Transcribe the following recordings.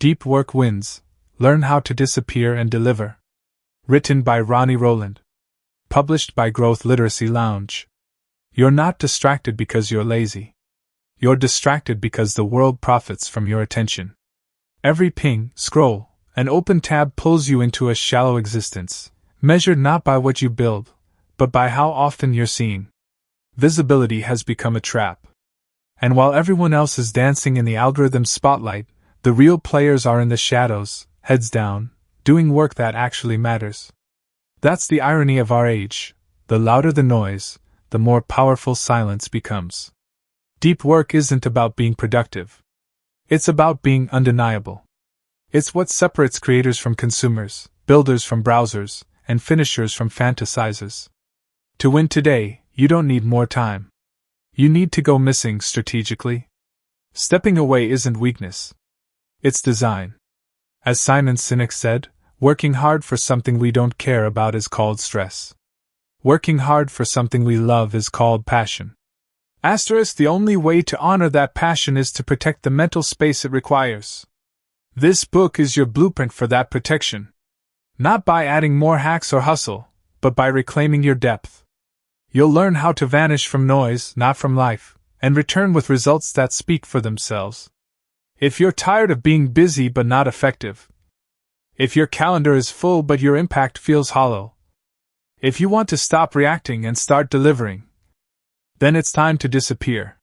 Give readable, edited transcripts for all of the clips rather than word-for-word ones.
Deep Work Wins. Learn How to Disappear and Deliver. Written by Ronnie Rowland. Published by Growth Literacy Lounge. You're not distracted because you're lazy. You're distracted because the world profits from your attention. Every ping, scroll, and open tab pulls you into a shallow existence, measured not by what you build, but by how often you're seeing. Visibility has become a trap. And while everyone else is dancing in the algorithm's spotlight, the real players are in the shadows, heads down, doing work that actually matters. That's the irony of our age. The louder the noise, the more powerful silence becomes. Deep work isn't about being productive. It's about being undeniable. It's what separates creators from consumers, builders from browsers, and finishers from fantasizers. To win today, you don't need more time. You need to go missing strategically. Stepping away isn't weakness. It's design. As Simon Sinek said, working hard for something we don't care about is called stress. Working hard for something we love is called passion. The only way to honor that passion is to protect the mental space it requires. This book is your blueprint for that protection. Not by adding more hacks or hustle, but by reclaiming your depth. You'll learn how to vanish from noise, not from life, and return with results that speak for themselves. If you're tired of being busy but not effective, if your calendar is full but your impact feels hollow, if you want to stop reacting and start delivering, then it's time to disappear.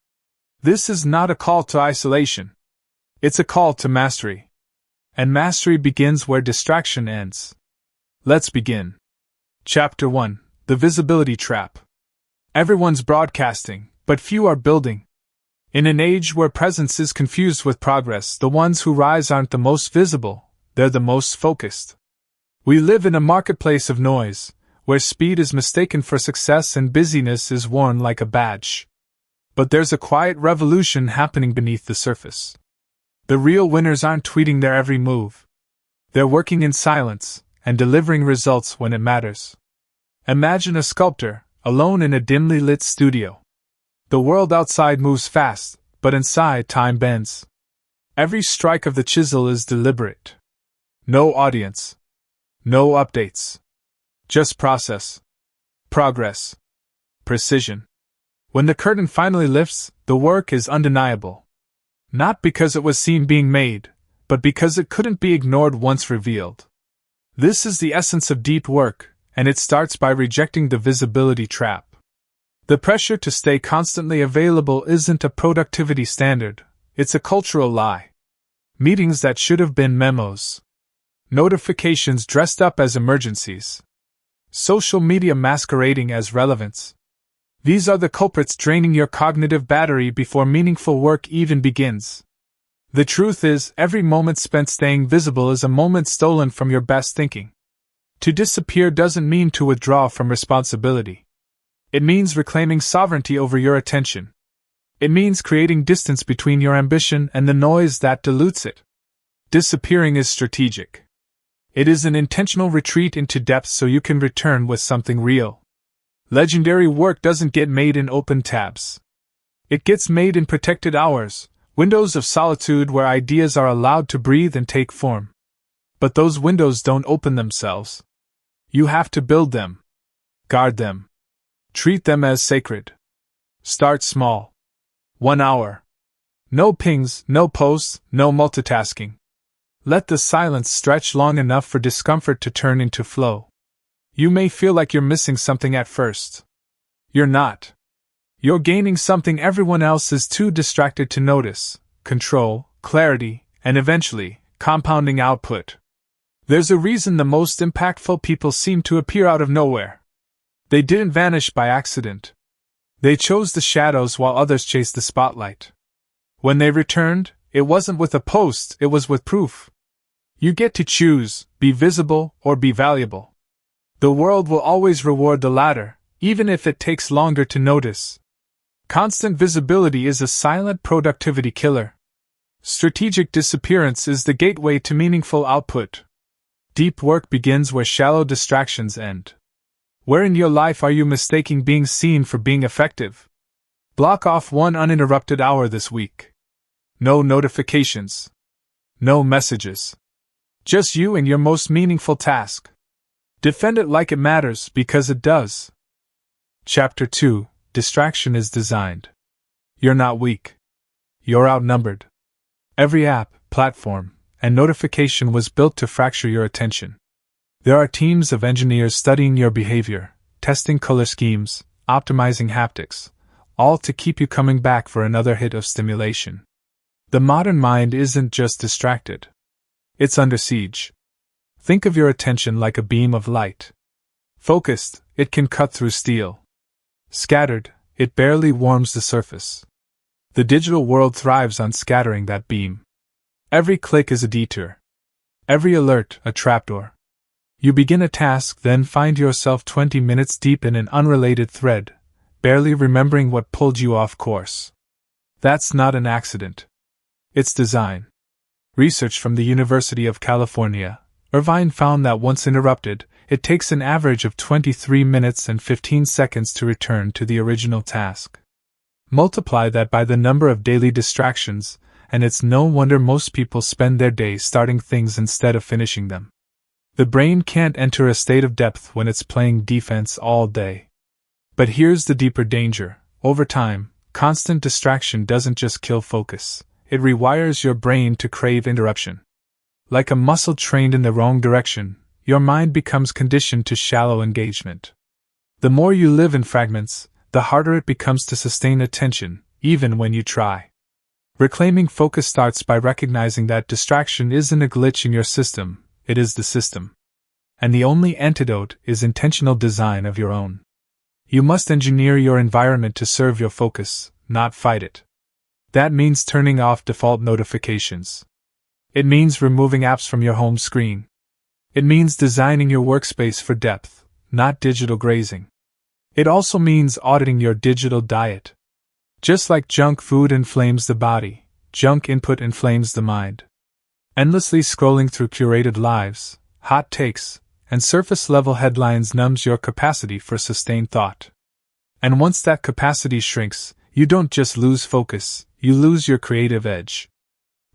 This is not a call to isolation. It's a call to mastery. And mastery begins where distraction ends. Let's begin. Chapter 1: The Visibility Trap. Everyone's broadcasting, but few are building. In an age where presence is confused with progress, the ones who rise aren't the most visible, they're the most focused. We live in a marketplace of noise, where speed is mistaken for success and busyness is worn like a badge. But there's a quiet revolution happening beneath the surface. The real winners aren't tweeting their every move. They're working in silence and delivering results when it matters. Imagine a sculptor, alone in a dimly lit studio. The world outside moves fast, but inside time bends. Every strike of the chisel is deliberate. No audience. No updates. Just process. Progress. Precision. When the curtain finally lifts, the work is undeniable. Not because it was seen being made, but because it couldn't be ignored once revealed. This is the essence of deep work, and it starts by rejecting the visibility trap. The pressure to stay constantly available isn't a productivity standard, it's a cultural lie. Meetings that should have been memos. Notifications dressed up as emergencies. Social media masquerading as relevance. These are the culprits draining your cognitive battery before meaningful work even begins. The truth is, every moment spent staying visible is a moment stolen from your best thinking. To disappear doesn't mean to withdraw from responsibility. It means reclaiming sovereignty over your attention. It means creating distance between your ambition and the noise that dilutes it. Disappearing is strategic. It is an intentional retreat into depth so you can return with something real. Legendary work doesn't get made in open tabs. It gets made in protected hours, windows of solitude where ideas are allowed to breathe and take form. But those windows don't open themselves. You have to build them. Guard them. Treat them as sacred. Start small. 1 hour. No pings, no posts, no multitasking. Let the silence stretch long enough for discomfort to turn into flow. You may feel like you're missing something at first. You're not. You're gaining something everyone else is too distracted to notice: control, clarity, and eventually, compounding output. There's a reason the most impactful people seem to appear out of nowhere. They didn't vanish by accident. They chose the shadows while others chased the spotlight. When they returned, it wasn't with a post, it was with proof. You get to choose, be visible or be valuable. The world will always reward the latter, even if it takes longer to notice. Constant visibility is a silent productivity killer. Strategic disappearance is the gateway to meaningful output. Deep work begins where shallow distractions end. Where in your life are you mistaking being seen for being effective? Block off 1 uninterrupted hour this week. No notifications. No messages. Just you and your most meaningful task. Defend it like it matters, because it does. Chapter 2: Distraction is designed. You're not weak. You're outnumbered. Every app, platform, and notification was built to fracture your attention. There are teams of engineers studying your behavior, testing color schemes, optimizing haptics, all to keep you coming back for another hit of stimulation. The modern mind isn't just distracted. It's under siege. Think of your attention like a beam of light. Focused, it can cut through steel. Scattered, it barely warms the surface. The digital world thrives on scattering that beam. Every click is a detour. Every alert, a trapdoor. You begin a task, then find yourself 20 minutes deep in an unrelated thread, barely remembering what pulled you off course. That's not an accident. It's design. Research from the University of California, Irvine found that once interrupted, it takes an average of 23 minutes and 15 seconds to return to the original task. Multiply that by the number of daily distractions, and it's no wonder most people spend their day starting things instead of finishing them. The brain can't enter a state of depth when it's playing defense all day. But here's the deeper danger. Over time, constant distraction doesn't just kill focus, it rewires your brain to crave interruption. Like a muscle trained in the wrong direction, your mind becomes conditioned to shallow engagement. The more you live in fragments, the harder it becomes to sustain attention, even when you try. Reclaiming focus starts by recognizing that distraction isn't a glitch in your system, it is the system. And the only antidote is intentional design of your own. You must engineer your environment to serve your focus, not fight it. That means turning off default notifications. It means removing apps from your home screen. It means designing your workspace for depth, not digital grazing. It also means auditing your digital diet. Just like junk food inflames the body, junk input inflames the mind. Endlessly scrolling through curated lives, hot takes, and surface-level headlines numbs your capacity for sustained thought. And once that capacity shrinks, you don't just lose focus, you lose your creative edge.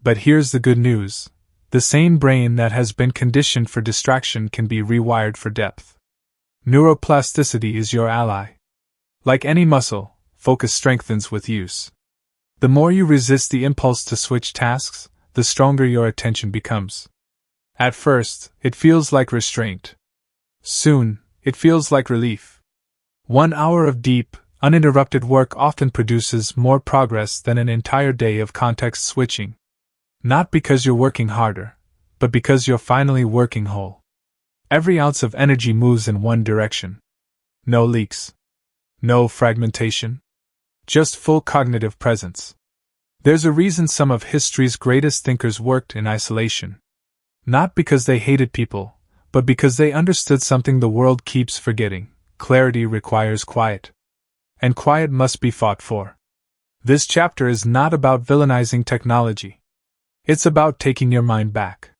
But here's the good news. The same brain that has been conditioned for distraction can be rewired for depth. Neuroplasticity is your ally. Like any muscle, focus strengthens with use. The more you resist the impulse to switch tasks, the stronger your attention becomes. At first, it feels like restraint. Soon, it feels like relief. 1 hour of deep, uninterrupted work often produces more progress than an entire day of context switching. Not because you're working harder, but because you're finally working whole. Every ounce of energy moves in one direction. No leaks. No fragmentation. Just full cognitive presence. There's a reason some of history's greatest thinkers worked in isolation. Not because they hated people, but because they understood something the world keeps forgetting. Clarity requires quiet. And quiet must be fought for. This chapter is not about villainizing technology. It's about taking your mind back.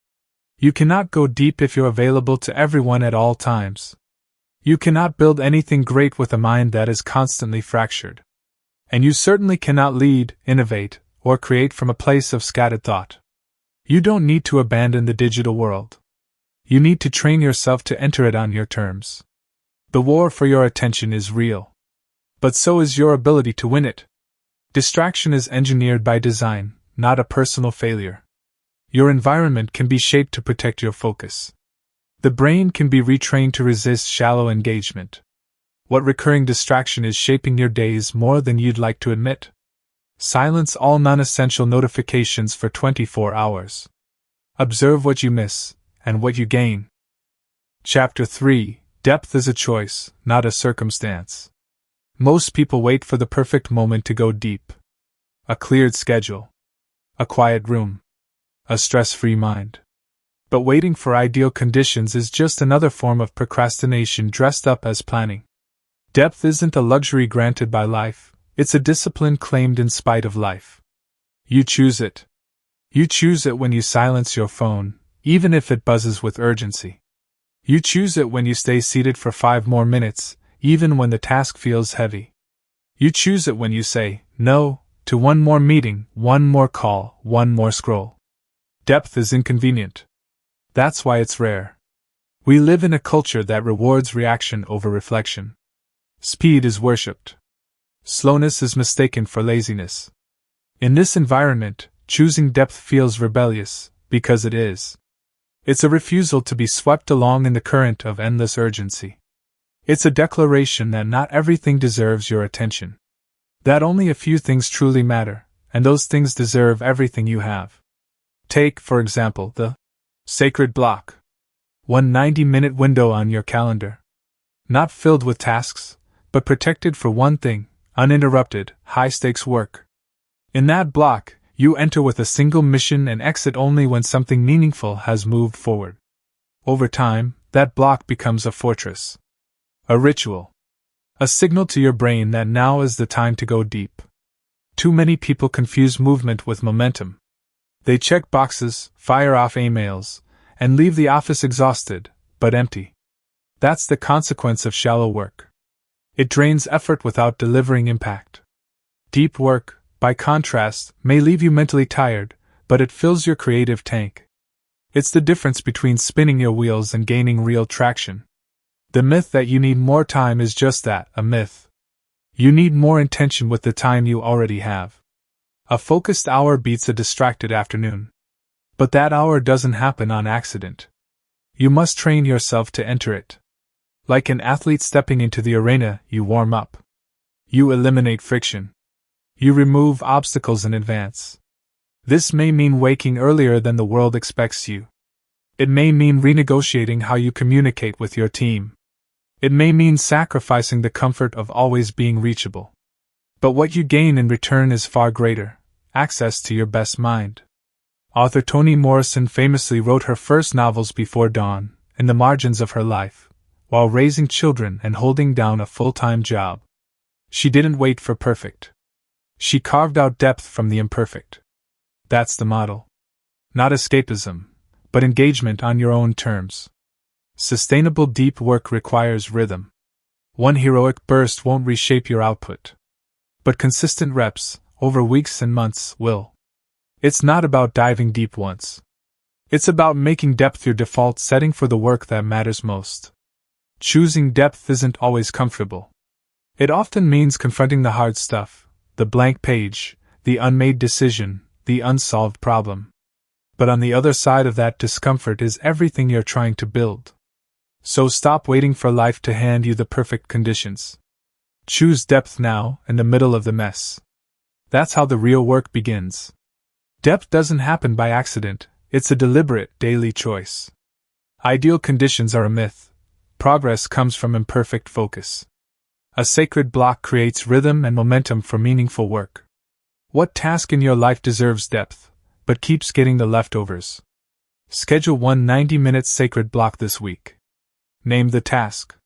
You cannot go deep if you're available to everyone at all times. You cannot build anything great with a mind that is constantly fractured. And you certainly cannot lead, innovate, or create from a place of scattered thought. You don't need to abandon the digital world. You need to train yourself to enter it on your terms. The war for your attention is real. But so is your ability to win it. Distraction is engineered by design, not a personal failure. Your environment can be shaped to protect your focus. The brain can be retrained to resist shallow engagement. What recurring distraction is shaping your days more than you'd like to admit? Silence all non-essential notifications for 24 hours. Observe what you miss, and what you gain. Chapter 3: Depth is a choice, not a circumstance. Most people wait for the perfect moment to go deep. A cleared schedule. A quiet room. A stress-free mind. But waiting for ideal conditions is just another form of procrastination dressed up as planning. Depth isn't a luxury granted by life, it's a discipline claimed in spite of life. You choose it. You choose it when you silence your phone, even if it buzzes with urgency. You choose it when you stay seated for 5 more minutes, even when the task feels heavy. You choose it when you say no to one more meeting, one more call, one more scroll. Depth is inconvenient. That's why it's rare. We live in a culture that rewards reaction over reflection. Speed is worshipped. Slowness is mistaken for laziness. In this environment, choosing depth feels rebellious, because it is. It's a refusal to be swept along in the current of endless urgency. It's a declaration that not everything deserves your attention. That only a few things truly matter, and those things deserve everything you have. Take, for example, the sacred block. One 90-minute window on your calendar. Not filled with tasks, but protected for one thing, uninterrupted, high-stakes work. In that block, you enter with a single mission and exit only when something meaningful has moved forward. Over time, that block becomes a fortress. A ritual. A signal to your brain that now is the time to go deep. Too many people confuse movement with momentum. They check boxes, fire off emails, and leave the office exhausted, but empty. That's the consequence of shallow work. It drains effort without delivering impact. Deep work, by contrast, may leave you mentally tired, but it fills your creative tank. It's the difference between spinning your wheels and gaining real traction. The myth that you need more time is just that, a myth. You need more intention with the time you already have. A focused hour beats a distracted afternoon. But that hour doesn't happen on accident. You must train yourself to enter it. Like an athlete stepping into the arena, you warm up. You eliminate friction. You remove obstacles in advance. This may mean waking earlier than the world expects you. It may mean renegotiating how you communicate with your team. It may mean sacrificing the comfort of always being reachable. But what you gain in return is far greater: access to your best mind. Author Toni Morrison famously wrote her first novels before dawn, in the margins of her life, while raising children and holding down a full-time job. She didn't wait for perfect. She carved out depth from the imperfect. That's the model. Not escapism, but engagement on your own terms. Sustainable deep work requires rhythm. One heroic burst won't reshape your output. But consistent reps, over weeks and months, will. It's not about diving deep once. It's about making depth your default setting for the work that matters most. Choosing depth isn't always comfortable. It often means confronting the hard stuff, the blank page, the unmade decision, the unsolved problem. But on the other side of that discomfort is everything you're trying to build. So stop waiting for life to hand you the perfect conditions. Choose depth now, in the middle of the mess. That's how the real work begins. Depth doesn't happen by accident, it's a deliberate, daily choice. Ideal conditions are a myth. Progress comes from imperfect focus. A sacred block creates rhythm and momentum for meaningful work. What task in your life deserves depth, but keeps getting the leftovers? Schedule one 90-minute sacred block this week. Name the task.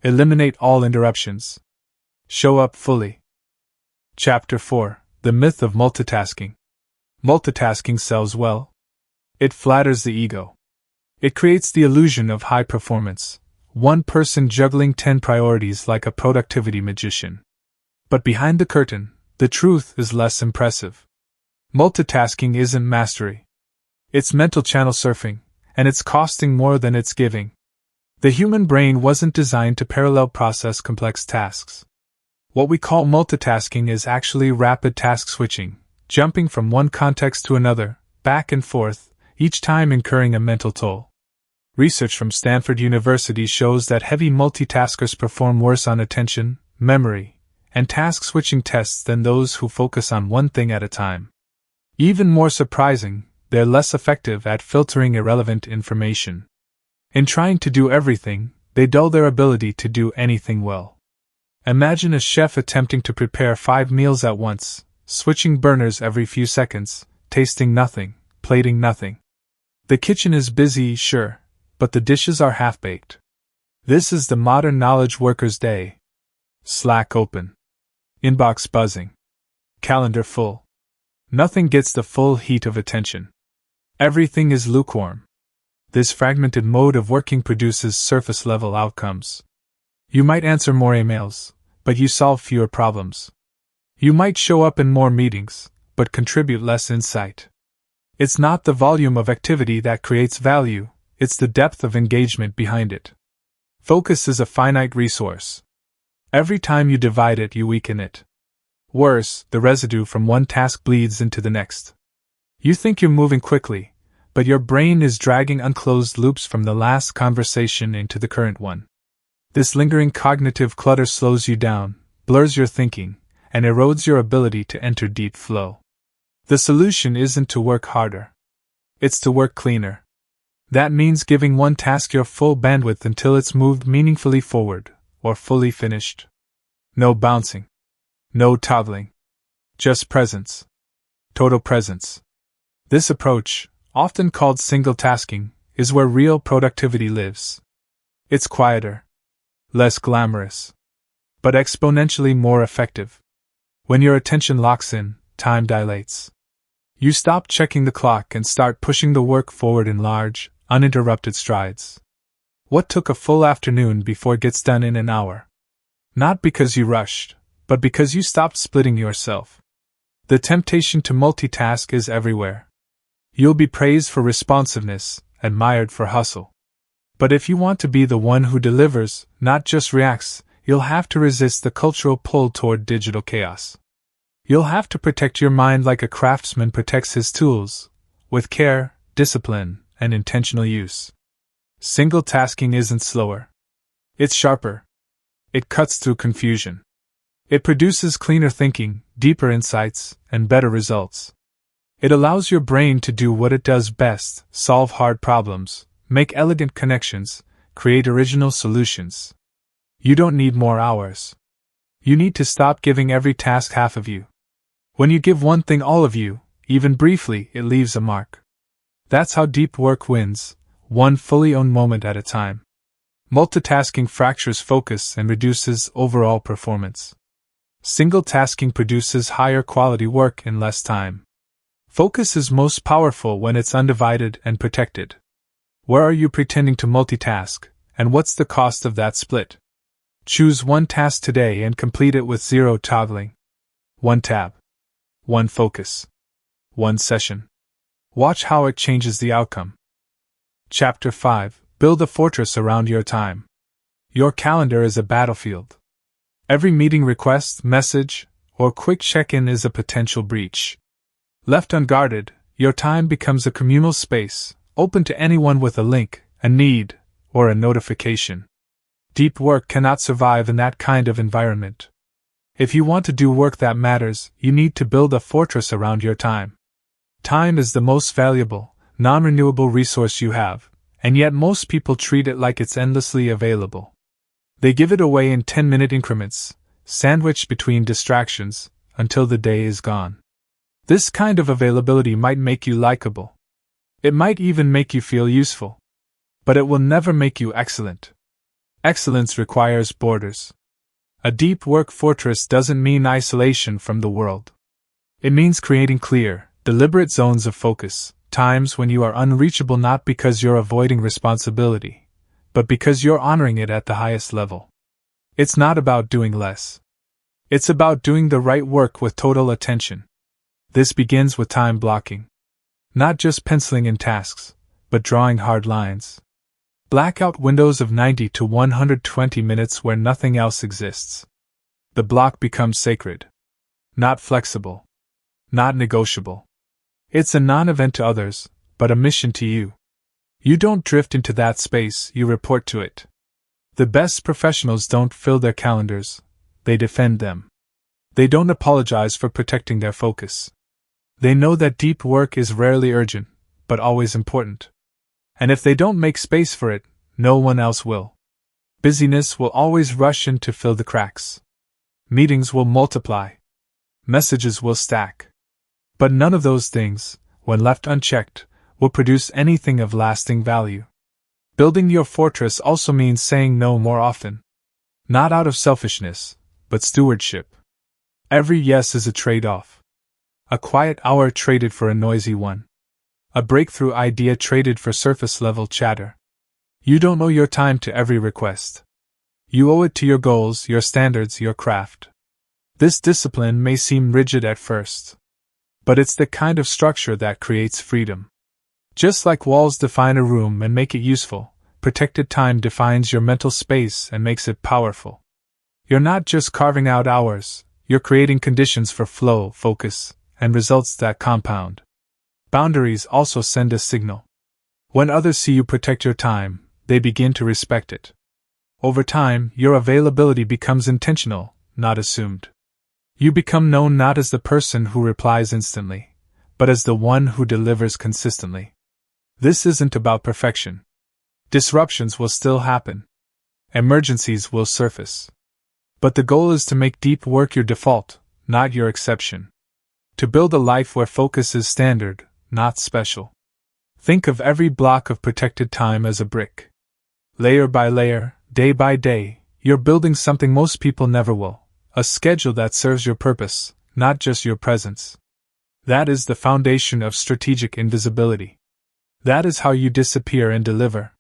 Eliminate all interruptions. Show up fully. Chapter 4: The Myth of Multitasking. Multitasking sells well. It flatters the ego. It creates the illusion of high performance, one person juggling 10 priorities like a productivity magician. But behind the curtain, the truth is less impressive. Multitasking isn't mastery. It's mental channel surfing, and it's costing more than it's giving. The human brain wasn't designed to parallel process complex tasks. What we call multitasking is actually rapid task switching, jumping from one context to another, back and forth, each time incurring a mental toll. Research from Stanford University shows that heavy multitaskers perform worse on attention, memory, and task-switching tests than those who focus on one thing at a time. Even more surprising, they're less effective at filtering irrelevant information. In trying to do everything, they dull their ability to do anything well. Imagine a chef attempting to prepare 5 meals at once, switching burners every few seconds, tasting nothing, plating nothing. The kitchen is busy, sure, but the dishes are half-baked. This is the modern knowledge worker's day. Slack open. Inbox buzzing. Calendar full. Nothing gets the full heat of attention. Everything is lukewarm. This fragmented mode of working produces surface-level outcomes. You might answer more emails, but you solve fewer problems. You might show up in more meetings, but contribute less insight. It's not the volume of activity that creates value, it's the depth of engagement behind it. Focus is a finite resource. Every time you divide it, you weaken it. Worse, the residue from one task bleeds into the next. You think you're moving quickly, but your brain is dragging unclosed loops from the last conversation into the current one. This lingering cognitive clutter slows you down, blurs your thinking, and erodes your ability to enter deep flow. The solution isn't to work harder. It's to work cleaner. That means giving one task your full bandwidth until it's moved meaningfully forward, or fully finished. No bouncing. No toggling. Just presence. Total presence. This approach, often called single tasking, is where real productivity lives. It's quieter, less glamorous, but exponentially more effective. When your attention locks in, time dilates. You stop checking the clock and start pushing the work forward in large, uninterrupted strides. What took a full afternoon before gets done in an hour. Not because you rushed, but because you stopped splitting yourself. The temptation to multitask is everywhere. You'll be praised for responsiveness, admired for hustle. But if you want to be the one who delivers, not just reacts, you'll have to resist the cultural pull toward digital chaos. You'll have to protect your mind like a craftsman protects his tools, with care, discipline, and intentional use. Single tasking isn't slower. It's sharper. It cuts through confusion. It produces cleaner thinking, deeper insights, and better results. It allows your brain to do what it does best: solve hard problems, make elegant connections, create original solutions. You don't need more hours. You need to stop giving every task half of you. When you give one thing all of you, even briefly, it leaves a mark. That's how deep work wins, one fully owned moment at a time. Multitasking fractures focus and reduces overall performance. Single tasking produces higher quality work in less time. Focus is most powerful when it's undivided and protected. Where are you pretending to multitask, and what's the cost of that split? Choose one task today and complete it with zero toggling. One tab. One focus. One session. Watch how it changes the outcome. Chapter 5. Build a fortress around your time. Your calendar is a battlefield. Every meeting request, message, or quick check-in is a potential breach. Left unguarded, your time becomes a communal space, open to anyone with a link, a need, or a notification. Deep work cannot survive in that kind of environment. If you want to do work that matters, you need to build a fortress around your time. Time is the most valuable, non-renewable resource you have, and yet most people treat it like it's endlessly available. They give it away in 10-minute increments, sandwiched between distractions, until the day is gone. This kind of availability might make you likable. It might even make you feel useful. But it will never make you excellent. Excellence requires borders. A deep work fortress doesn't mean isolation from the world. It means creating clear, deliberate zones of focus, times when you are unreachable not because you're avoiding responsibility, but because you're honoring it at the highest level. It's not about doing less. It's about doing the right work with total attention. This begins with time blocking. Not just penciling in tasks, but drawing hard lines. Blackout windows of 90 to 120 minutes where nothing else exists. The block becomes sacred. Not flexible. Not negotiable. It's a non-event to others, but a mission to you. You don't drift into that space, you report to it. The best professionals don't fill their calendars, they defend them. They don't apologize for protecting their focus. They know that deep work is rarely urgent, but always important. And if they don't make space for it, no one else will. Busyness will always rush in to fill the cracks. Meetings will multiply. Messages will stack. But none of those things, when left unchecked, will produce anything of lasting value. Building your fortress also means saying no more often. Not out of selfishness, but stewardship. Every yes is a trade-off. A quiet hour traded for a noisy one. A breakthrough idea traded for surface-level chatter. You don't owe your time to every request. You owe it to your goals, your standards, your craft. This discipline may seem rigid at first. But it's the kind of structure that creates freedom. Just like walls define a room and make it useful, protected time defines your mental space and makes it powerful. You're not just carving out hours, you're creating conditions for flow, focus, and results that compound. Boundaries also send a signal. When others see you protect your time, they begin to respect it. Over time, your availability becomes intentional, not assumed. You become known not as the person who replies instantly, but as the one who delivers consistently. This isn't about perfection. Disruptions will still happen. Emergencies will surface. But the goal is to make deep work your default, not your exception. To build a life where focus is standard, not special. Think of every block of protected time as a brick. Layer by layer, day by day, you're building something most people never will. A schedule that serves your purpose, not just your presence. That is the foundation of strategic invisibility. That is how you disappear and deliver.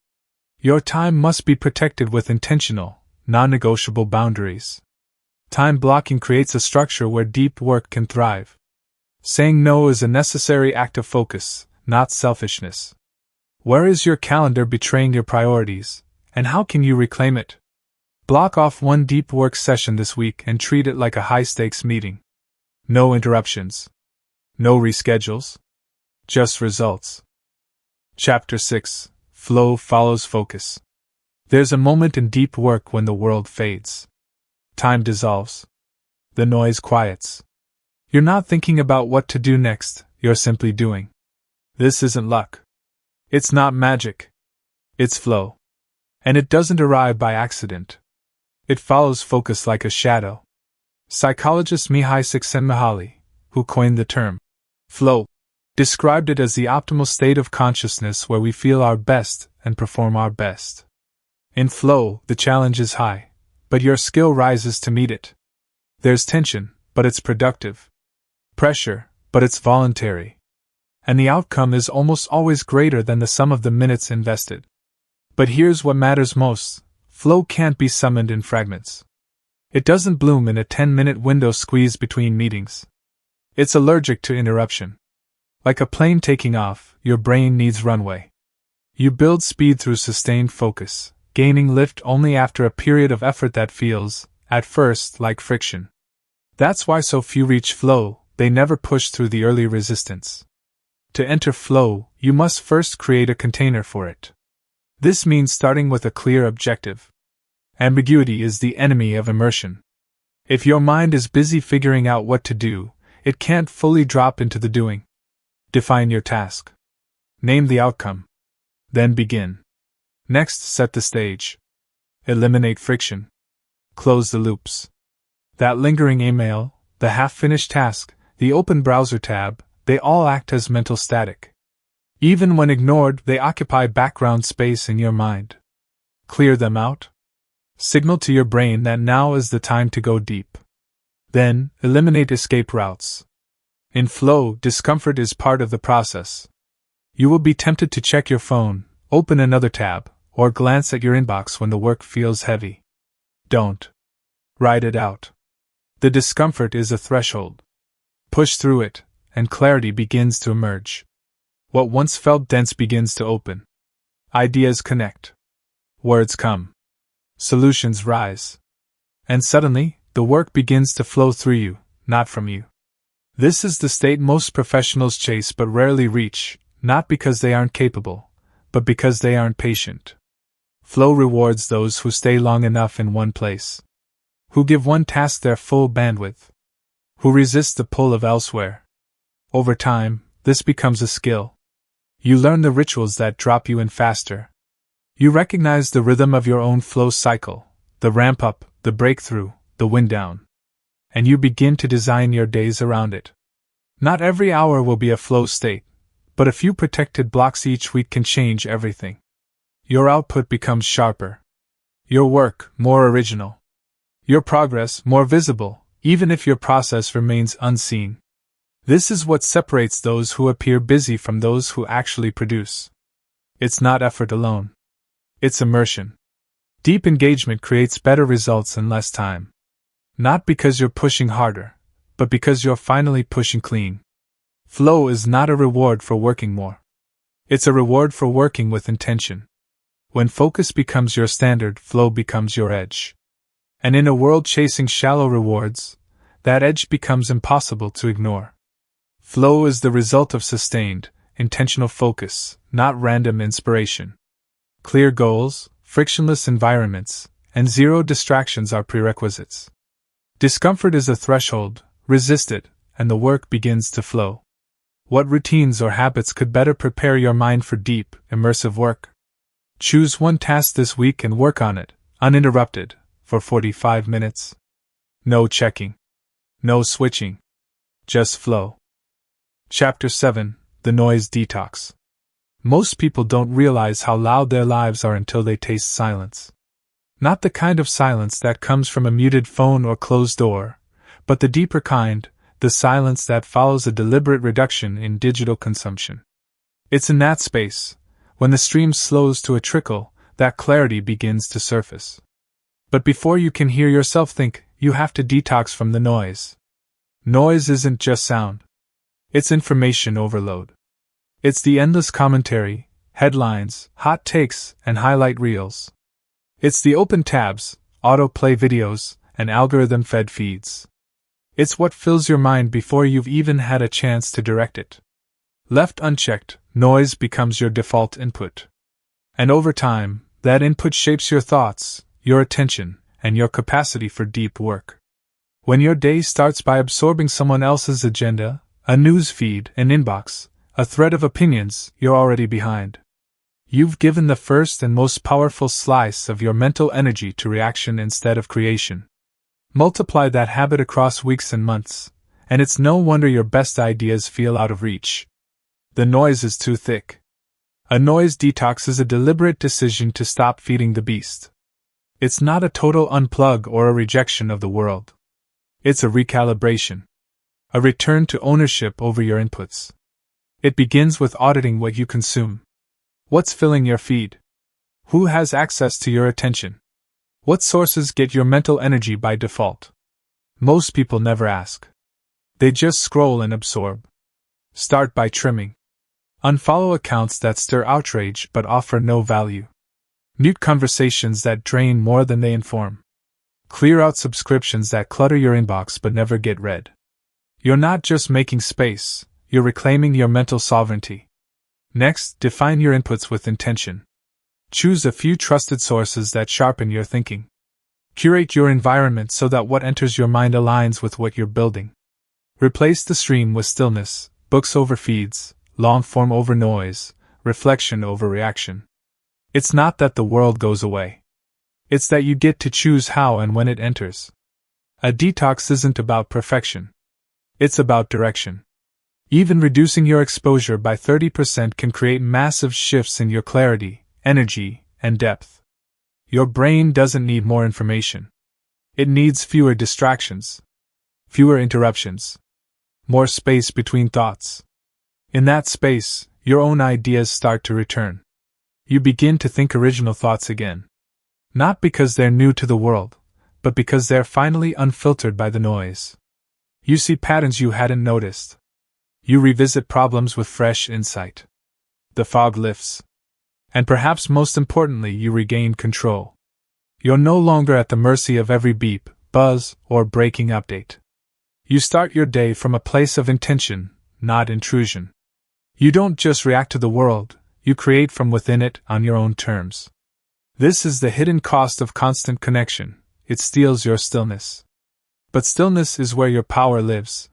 Your time must be protected with intentional, non-negotiable boundaries. Time blocking creates a structure where deep work can thrive. Saying no is a necessary act of focus, not selfishness. Where is your calendar betraying your priorities, and how can you reclaim it? Block off one deep work session this week and treat it like a high-stakes meeting. No interruptions. No reschedules. Just results. Chapter 6. Flow follows focus. There's a moment in deep work when the world fades. Time dissolves. The noise quiets. You're not thinking about what to do next, you're simply doing. This isn't luck. It's not magic. It's flow. And it doesn't arrive by accident. It follows focus like a shadow. Psychologist Mihai Csikszentmihalyi, who coined the term flow, described it as the optimal state of consciousness where we feel our best and perform our best. In flow, the challenge is high, but your skill rises to meet it. There's tension, but it's productive. Pressure, but it's voluntary. And the outcome is almost always greater than the sum of the minutes invested. But here's what matters most: flow can't be summoned in fragments. It doesn't bloom in a 10-minute window squeezed between meetings. It's allergic to interruption. Like a plane taking off, your brain needs runway. You build speed through sustained focus, gaining lift only after a period of effort that feels, at first, like friction. That's why so few reach flow, they never push through the early resistance. To enter flow, you must first create a container for it. This means starting with a clear objective. Ambiguity is the enemy of immersion. If your mind is busy figuring out what to do, it can't fully drop into the doing. Define your task. Name the outcome. Then begin. Next, set the stage. Eliminate friction. Close the loops. That lingering email, the half-finished task, the open browser tab, they all act as mental static. Even when ignored, they occupy background space in your mind. Clear them out. Signal to your brain that now is the time to go deep. Then, eliminate escape routes. In flow, discomfort is part of the process. You will be tempted to check your phone, open another tab, or glance at your inbox when the work feels heavy. Don't. Ride it out. The discomfort is a threshold. Push through it, and clarity begins to emerge. What once felt dense begins to open. Ideas connect. Words come. Solutions rise. And suddenly, the work begins to flow through you, not from you. This is the state most professionals chase but rarely reach, not because they aren't capable, but because they aren't patient. Flow rewards those who stay long enough in one place, who give one task their full bandwidth, who resist the pull of elsewhere. Over time, this becomes a skill. You learn the rituals that drop you in faster. You recognize the rhythm of your own flow cycle, the ramp up, the breakthrough, the wind down. And you begin to design your days around it. Not every hour will be a flow state, but a few protected blocks each week can change everything. Your output becomes sharper. Your work more original. Your progress more visible, even if your process remains unseen. This is what separates those who appear busy from those who actually produce. It's not effort alone. It's immersion. Deep engagement creates better results in less time. Not because you're pushing harder, but because you're finally pushing clean. Flow is not a reward for working more. It's a reward for working with intention. When focus becomes your standard, flow becomes your edge. And in a world chasing shallow rewards, that edge becomes impossible to ignore. Flow is the result of sustained, intentional focus, not random inspiration. Clear goals, frictionless environments, and zero distractions are prerequisites. Discomfort is a threshold, resist it, and the work begins to flow. What routines or habits could better prepare your mind for deep, immersive work? Choose one task this week and work on it, uninterrupted, for 45 minutes. No checking. No switching. Just flow. Chapter 7: The Noise Detox. Most people don't realize how loud their lives are until they taste silence. Not the kind of silence that comes from a muted phone or closed door, but the deeper kind, the silence that follows a deliberate reduction in digital consumption. It's in that space, when the stream slows to a trickle, that clarity begins to surface. But before you can hear yourself think, you have to detox from the noise. Noise isn't just sound. It's information overload. It's the endless commentary, headlines, hot takes, and highlight reels. It's the open tabs, autoplay videos, and algorithm-fed feeds. It's what fills your mind before you've even had a chance to direct it. Left unchecked, noise becomes your default input. And over time, that input shapes your thoughts, your attention, and your capacity for deep work. When your day starts by absorbing someone else's agenda, a news feed, an inbox, a thread of opinions, you're already behind. You've given the first and most powerful slice of your mental energy to reaction instead of creation. Multiply that habit across weeks and months, and it's no wonder your best ideas feel out of reach. The noise is too thick. A noise detox is a deliberate decision to stop feeding the beast. It's not a total unplug or a rejection of the world. It's a recalibration. A return to ownership over your inputs. It begins with auditing what you consume. What's filling your feed? Who has access to your attention? What sources get your mental energy by default? Most people never ask. They just scroll and absorb. Start by trimming. Unfollow accounts that stir outrage but offer no value. Mute conversations that drain more than they inform. Clear out subscriptions that clutter your inbox but never get read. You're not just making space, you're reclaiming your mental sovereignty. Next, define your inputs with intention. Choose a few trusted sources that sharpen your thinking. Curate your environment so that what enters your mind aligns with what you're building. Replace the stream with stillness, books over feeds, long form over noise, reflection over reaction. It's not that the world goes away. It's that you get to choose how and when it enters. A detox isn't about perfection. It's about direction. Even reducing your exposure by 30% can create massive shifts in your clarity, energy, and depth. Your brain doesn't need more information. It needs fewer distractions. Fewer interruptions. More space between thoughts. In that space, your own ideas start to return. You begin to think original thoughts again. Not because they're new to the world, but because they're finally unfiltered by the noise. You see patterns you hadn't noticed. You revisit problems with fresh insight. The fog lifts. And perhaps most importantly, you regain control. You're no longer at the mercy of every beep, buzz, or breaking update. You start your day from a place of intention, not intrusion. You don't just react to the world, you create from within it on your own terms. This is the hidden cost of constant connection. It steals your stillness. But stillness is where your power lives.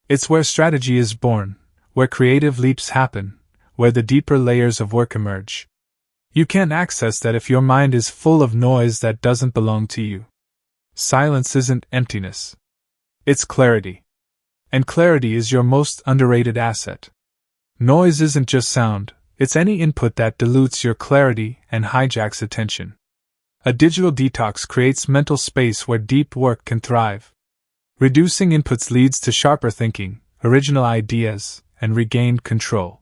It's where strategy is born, where creative leaps happen, where the deeper layers of work emerge. You can't access that if your mind is full of noise that doesn't belong to you. Silence isn't emptiness. It's clarity. And clarity is your most underrated asset. Noise isn't just sound, it's any input that dilutes your clarity and hijacks attention. A digital detox creates mental space where deep work can thrive. Reducing inputs leads to sharper thinking, original ideas, and regained control.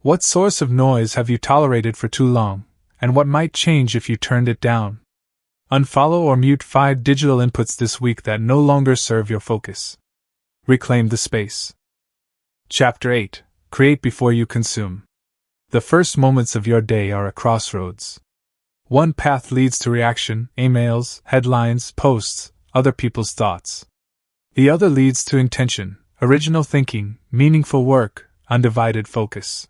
What source of noise have you tolerated for too long, and what might change if you turned it down? Unfollow or mute 5 digital inputs this week that no longer serve your focus. Reclaim the space. Chapter 8. Create before you consume. The first moments of your day are a crossroads. One path leads to reaction, emails, headlines, posts, other people's thoughts. The other leads to intention, original thinking, meaningful work, undivided focus.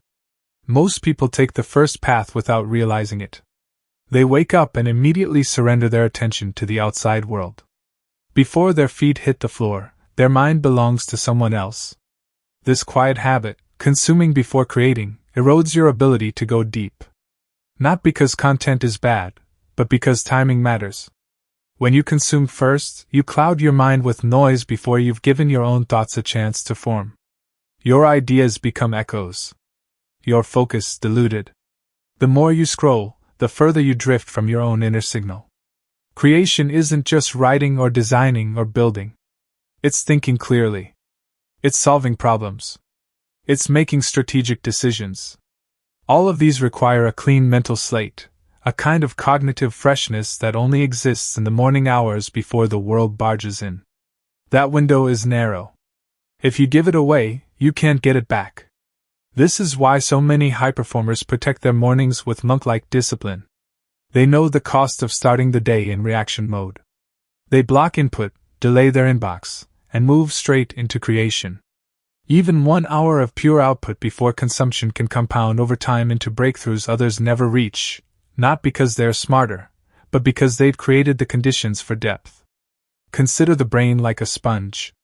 Most people take the first path without realizing it. They wake up and immediately surrender their attention to the outside world. Before their feet hit the floor, their mind belongs to someone else. This quiet habit, consuming before creating, erodes your ability to go deep. Not because content is bad, but because timing matters. When you consume first, you cloud your mind with noise before you've given your own thoughts a chance to form. Your ideas become echoes. Your focus diluted. The more you scroll, the further you drift from your own inner signal. Creation isn't just writing or designing or building. It's thinking clearly. It's solving problems. It's making strategic decisions. All of these require a clean mental slate, a kind of cognitive freshness that only exists in the morning hours before the world barges in. That window is narrow. If you give it away, you can't get it back. This is why so many high performers protect their mornings with monk-like discipline. They know the cost of starting the day in reaction mode. They block input, delay their inbox, and move straight into creation. Even 1 hour of pure output before consumption can compound over time into breakthroughs others never reach, not because they're smarter, but because they've created the conditions for depth. Consider the brain like a sponge.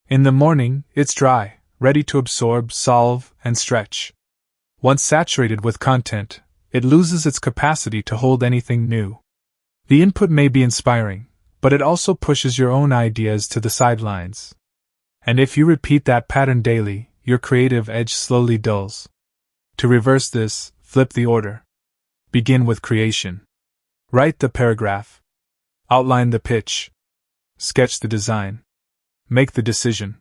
In the morning, it's dry, ready to absorb, solve, and stretch. Once saturated with content, it loses its capacity to hold anything new. The input may be inspiring, but it also pushes your own ideas to the sidelines. And if you repeat that pattern daily, your creative edge slowly dulls. To reverse this, flip the order. Begin with creation. Write the paragraph. Outline the pitch. Sketch the design. Make the decision.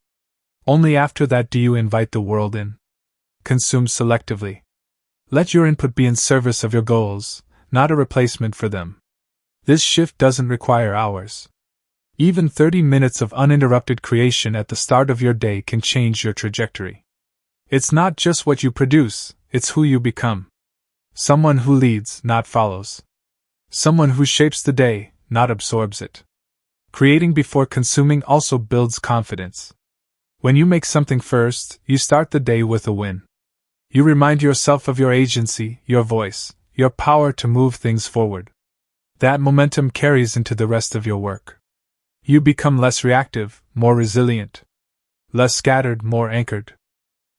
Only after that do you invite the world in. Consume selectively. Let your input be in service of your goals, not a replacement for them. This shift doesn't require hours. Even 30 minutes of uninterrupted creation at the start of your day can change your trajectory. It's not just what you produce, it's who you become. Someone who leads, not follows. Someone who shapes the day, not absorbs it. Creating before consuming also builds confidence. When you make something first, you start the day with a win. You remind yourself of your agency, your voice, your power to move things forward. That momentum carries into the rest of your work. You become less reactive, more resilient. Less scattered, more anchored.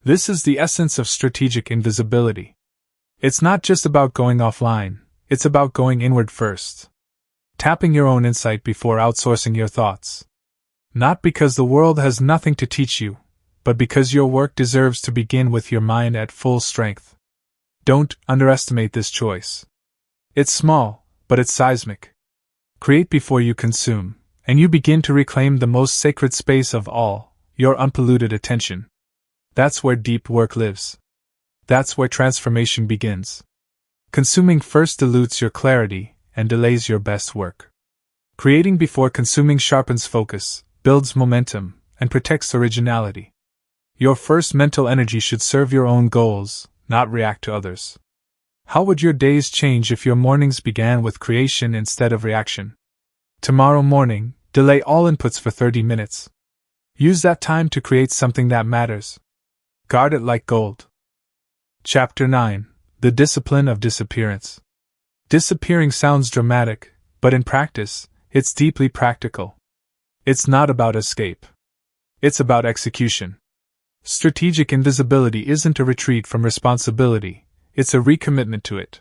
This is the essence of strategic invisibility. It's not just about going offline, it's about going inward first. Tapping your own insight before outsourcing your thoughts. Not because the world has nothing to teach you, but because your work deserves to begin with your mind at full strength. Don't underestimate this choice. It's small, but it's seismic. Create before you consume, and you begin to reclaim the most sacred space of all, your unpolluted attention. That's where deep work lives. That's where transformation begins. Consuming first dilutes your clarity and delays your best work. Creating before consuming sharpens focus, builds momentum, and protects originality. Your first mental energy should serve your own goals, not react to others. How would your days change if your mornings began with creation instead of reaction? Tomorrow morning, delay all inputs for 30 minutes. Use that time to create something that matters. Guard it like gold. Chapter 9. The Discipline of Disappearance. Disappearing sounds dramatic, but in practice, it's deeply practical. It's not about escape. It's about execution. Strategic invisibility isn't a retreat from responsibility, it's a recommitment to it.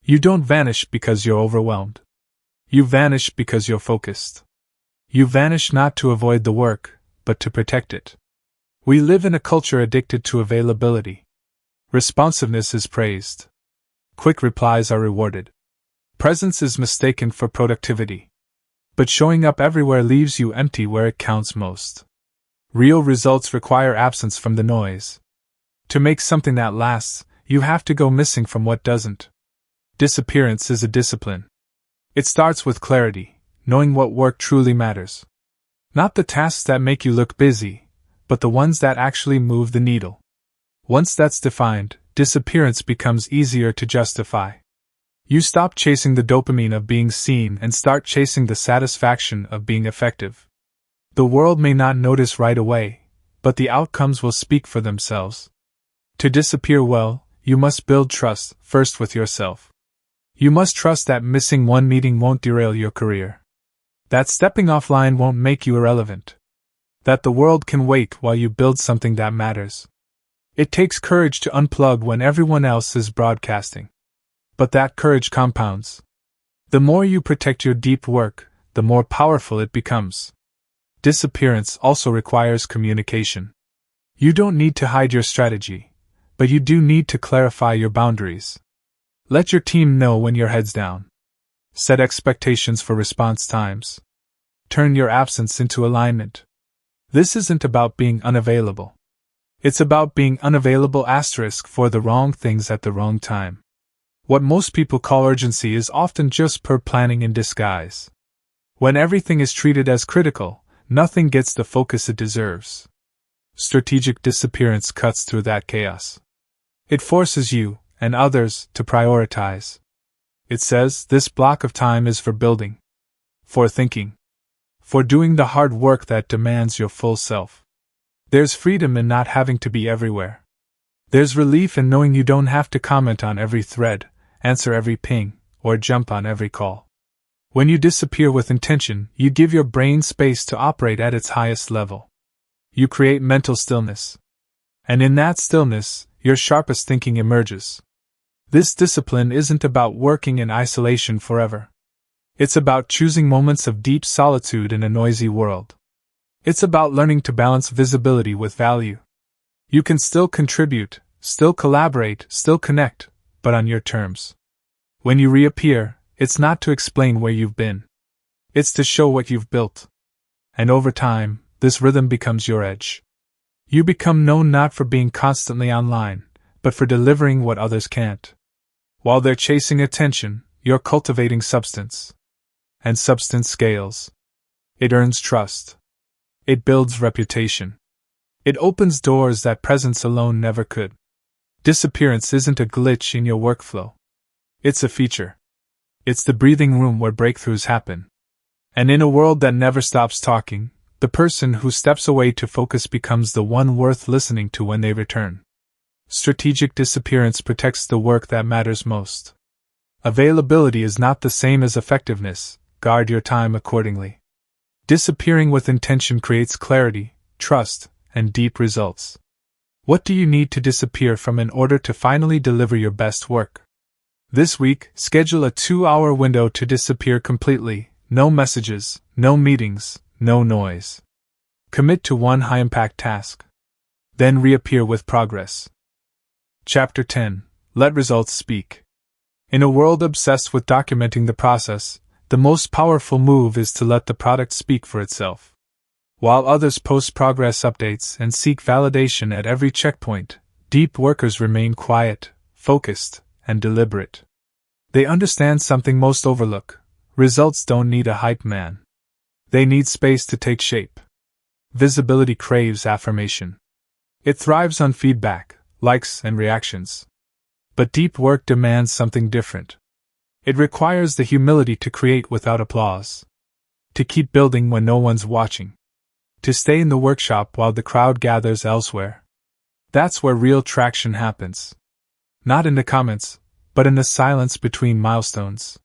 You don't vanish because you're overwhelmed. You vanish because you're focused. You vanish not to avoid the work, but to protect it. We live in a culture addicted to availability. Responsiveness is praised. Quick replies are rewarded. Presence is mistaken for productivity. But showing up everywhere leaves you empty where it counts most. Real results require absence from the noise. To make something that lasts, you have to go missing from what doesn't. Disappearance is a discipline. It starts with clarity, knowing what work truly matters. Not the tasks that make you look busy, but the ones that actually move the needle. Once that's defined, disappearance becomes easier to justify. You stop chasing the dopamine of being seen and start chasing the satisfaction of being effective. The world may not notice right away, but the outcomes will speak for themselves. To disappear well, you must build trust, first with yourself. You must trust that missing one meeting won't derail your career. That stepping offline won't make you irrelevant. That the world can wait while you build something that matters. It takes courage to unplug when everyone else is broadcasting. But that courage compounds. The more you protect your deep work, the more powerful it becomes. Disappearance also requires communication. You don't need to hide your strategy, but you do need to clarify your boundaries. Let your team know when your head's down. Set expectations for response times. Turn your absence into alignment. This isn't about being unavailable. It's about being unavailable for the wrong things at the wrong time. What most people call urgency is often just poor planning in disguise. When everything is treated as critical, nothing gets the focus it deserves. Strategic disappearance cuts through that chaos. It forces you, and others, to prioritize. It says, this block of time is for building, for thinking, for doing the hard work that demands your full self. There's freedom in not having to be everywhere. There's relief in knowing you don't have to comment on every thread, answer every ping, or jump on every call. When you disappear with intention, you give your brain space to operate at its highest level. You create mental stillness. And in that stillness, your sharpest thinking emerges. This discipline isn't about working in isolation forever. It's about choosing moments of deep solitude in a noisy world. It's about learning to balance visibility with value. You can still contribute, still collaborate, still connect, but on your terms. When you reappear, it's not to explain where you've been. It's to show what you've built. And over time, this rhythm becomes your edge. You become known not for being constantly online, but for delivering what others can't. While they're chasing attention, you're cultivating substance. And substance scales. It earns trust. It builds reputation. It opens doors that presence alone never could. Disappearance isn't a glitch in your workflow. It's a feature. It's the breathing room where breakthroughs happen. And in a world that never stops talking, the person who steps away to focus becomes the one worth listening to when they return. Strategic disappearance protects the work that matters most. Availability is not the same as effectiveness. Guard your time accordingly. Disappearing with intention creates clarity, trust, and deep results. What do you need to disappear from in order to finally deliver your best work? This week, schedule a 2-hour window to disappear completely. No messages, no meetings, no noise. Commit to one high-impact task. Then reappear with progress. Chapter 10. Let results speak. In a world obsessed with documenting the process, the most powerful move is to let the product speak for itself. While others post progress updates and seek validation at every checkpoint, deep workers remain quiet, focused, and deliberate. They understand something most overlook. Results don't need a hype man. They need space to take shape. Visibility craves affirmation. It thrives on feedback, likes, and reactions. But deep work demands something different. It requires the humility to create without applause. To keep building when no one's watching. To stay in the workshop while the crowd gathers elsewhere. That's where real traction happens. Not in the comments, but in the silence between milestones.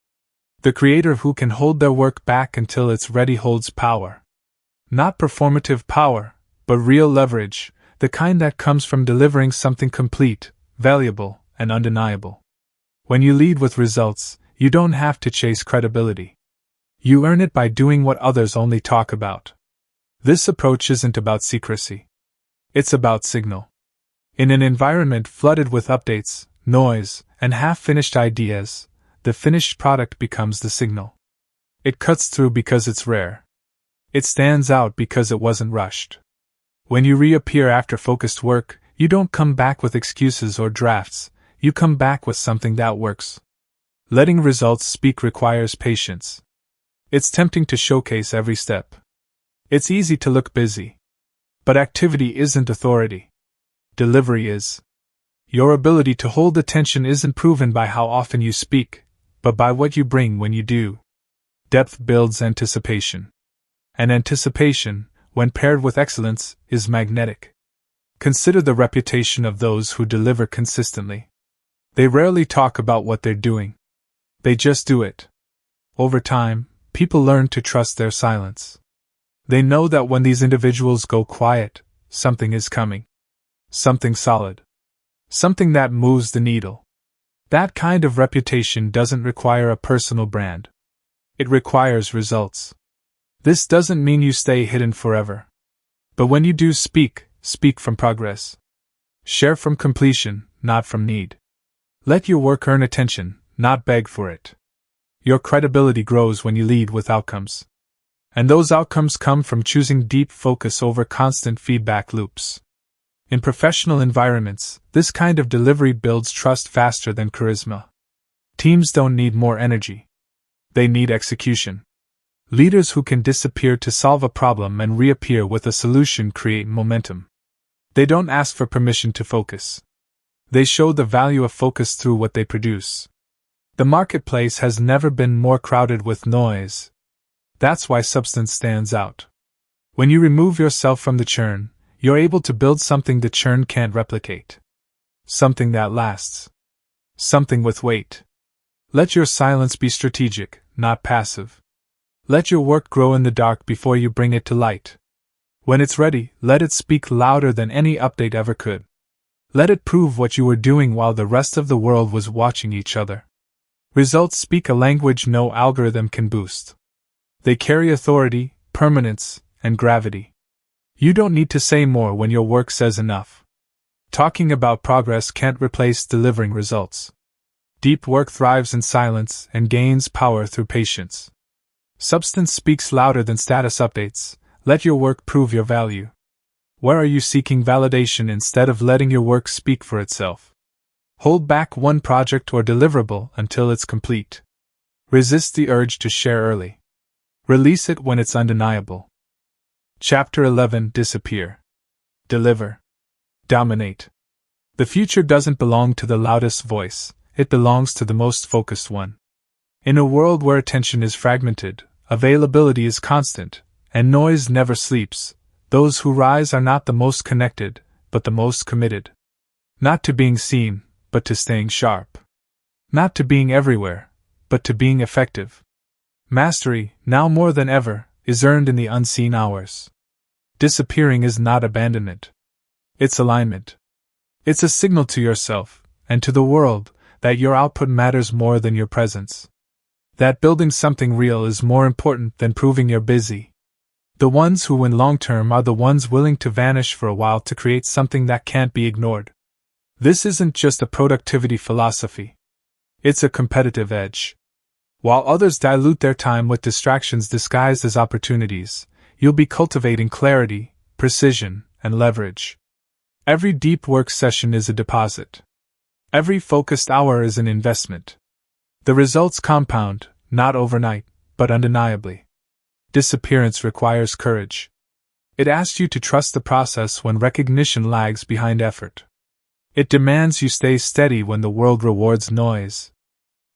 The creator who can hold their work back until it's ready holds power. Not performative power, but real leverage, the kind that comes from delivering something complete, valuable, and undeniable. When you lead with results, you don't have to chase credibility. You earn it by doing what others only talk about. This approach isn't about secrecy. It's about signal. In an environment flooded with updates, noise, and half-finished ideas, the finished product becomes the signal. It cuts through because it's rare. It stands out because it wasn't rushed. When you reappear after focused work, you don't come back with excuses or drafts, you come back with something that works. Letting results speak requires patience. It's tempting to showcase every step. It's easy to look busy. But activity isn't authority. Delivery is. Your ability to hold attention isn't proven by how often you speak, but by what you bring when you do. Depth builds anticipation. And anticipation, when paired with excellence, is magnetic. Consider the reputation of those who deliver consistently. They rarely talk about what they're doing. They just do it. Over time, people learn to trust their silence. They know that when these individuals go quiet, something is coming. Something solid. Something that moves the needle. That kind of reputation doesn't require a personal brand. It requires results. This doesn't mean you stay hidden forever. But when you do speak, speak from progress. Share from completion, not from need. Let your work earn attention, not beg for it. Your credibility grows when you lead with outcomes. And those outcomes come from choosing deep focus over constant feedback loops. In professional environments, this kind of delivery builds trust faster than charisma. Teams don't need more energy. They need execution. Leaders who can disappear to solve a problem and reappear with a solution create momentum. They don't ask for permission to focus. They show the value of focus through what they produce. The marketplace has never been more crowded with noise. That's why substance stands out. When you remove yourself from the churn, you're able to build something the churn can't replicate. Something that lasts. Something with weight. Let your silence be strategic, not passive. Let your work grow in the dark before you bring it to light. When it's ready, let it speak louder than any update ever could. Let it prove what you were doing while the rest of the world was watching each other. Results speak a language no algorithm can boost. They carry authority, permanence, and gravity. You don't need to say more when your work says enough. Talking about progress can't replace delivering results. Deep work thrives in silence and gains power through patience. Substance speaks louder than status updates. Let your work prove your value. Where are you seeking validation instead of letting your work speak for itself? Hold back one project or deliverable until it's complete. Resist the urge to share early. Release it when it's undeniable. Chapter 11. Disappear. Deliver. Dominate. The future doesn't belong to the loudest voice, it belongs to the most focused one. In a world where attention is fragmented, availability is constant, and noise never sleeps, those who rise are not the most connected, but the most committed. Not to being seen, but to staying sharp. Not to being everywhere, but to being effective. Mastery, now more than ever, is earned in the unseen hours. Disappearing is not abandonment. It's alignment. It's a signal to yourself, and to the world, that your output matters more than your presence. That building something real is more important than proving you're busy. The ones who win long-term are the ones willing to vanish for a while to create something that can't be ignored. This isn't just a productivity philosophy. It's a competitive edge. While others dilute their time with distractions disguised as opportunities, you'll be cultivating clarity, precision, and leverage. Every deep work session is a deposit. Every focused hour is an investment. The results compound, not overnight, but undeniably. Disappearance requires courage. It asks you to trust the process when recognition lags behind effort. It demands you stay steady when the world rewards noise.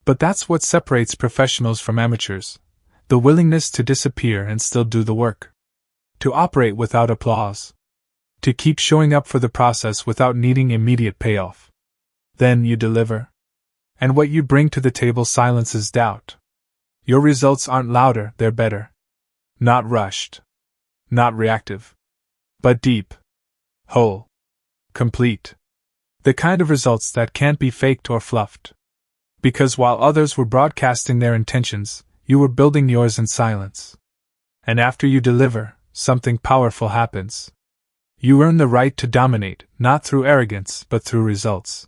But that's what separates professionals from amateurs: the willingness to disappear and still do the work. To operate without applause. To keep showing up for the process without needing immediate payoff. Then you deliver. And what you bring to the table silences doubt. Your results aren't louder, they're better. Not rushed. Not reactive. But deep. Whole. Complete. The kind of results that can't be faked or fluffed. Because while others were broadcasting their intentions, you were building yours in silence. And after you deliver, something powerful happens. You earn the right to dominate, not through arrogance, but through results.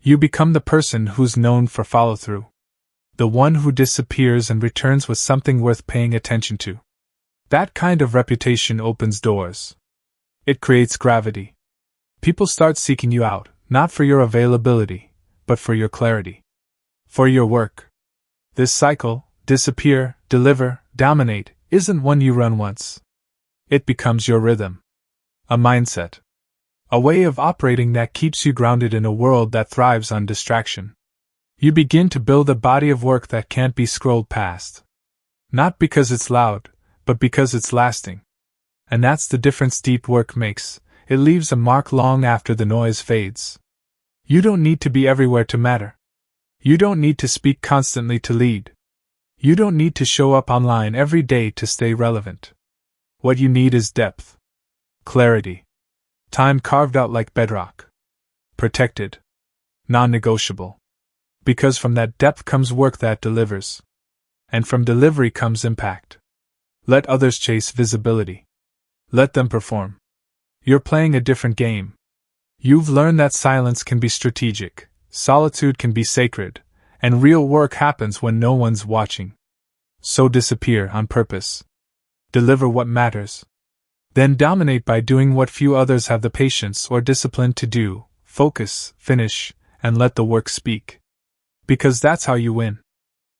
You become the person who's known for follow-through. The one who disappears and returns with something worth paying attention to. That kind of reputation opens doors. It creates gravity. People start seeking you out, not for your availability, but for your clarity. For your work. This cycle, disappear, deliver, dominate, isn't one you run once. It becomes your rhythm. A mindset. A way of operating that keeps you grounded in a world that thrives on distraction. You begin to build a body of work that can't be scrolled past. Not because it's loud, but because it's lasting. And that's the difference deep work makes. It leaves a mark long after the noise fades. You don't need to be everywhere to matter. You don't need to speak constantly to lead. You don't need to show up online every day to stay relevant. What you need is depth. Clarity. Time carved out like bedrock. Protected. Non-negotiable. Because from that depth comes work that delivers. And from delivery comes impact. Let others chase visibility. Let them perform. You're playing a different game. You've learned that silence can be strategic, solitude can be sacred, and real work happens when no one's watching. So disappear on purpose. Deliver what matters. Then dominate by doing what few others have the patience or discipline to do. Focus, finish, and let the work speak. Because that's how you win.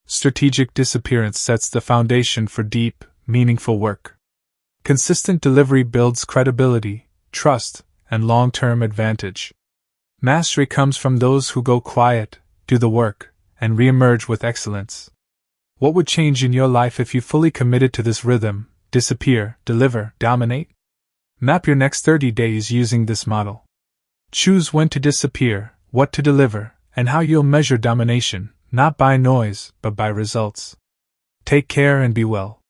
Strategic disappearance sets the foundation for deep, meaningful work. Consistent delivery builds credibility, trust, and long-term advantage. Mastery comes from those who go quiet, do the work, and re-emerge with excellence. What would change in your life if you fully committed to this rhythm? Disappear, deliver, dominate? Map your next 30 days using this model. Choose when to disappear, what to deliver, and how you'll measure domination, not by noise, but by results. Take care and be well.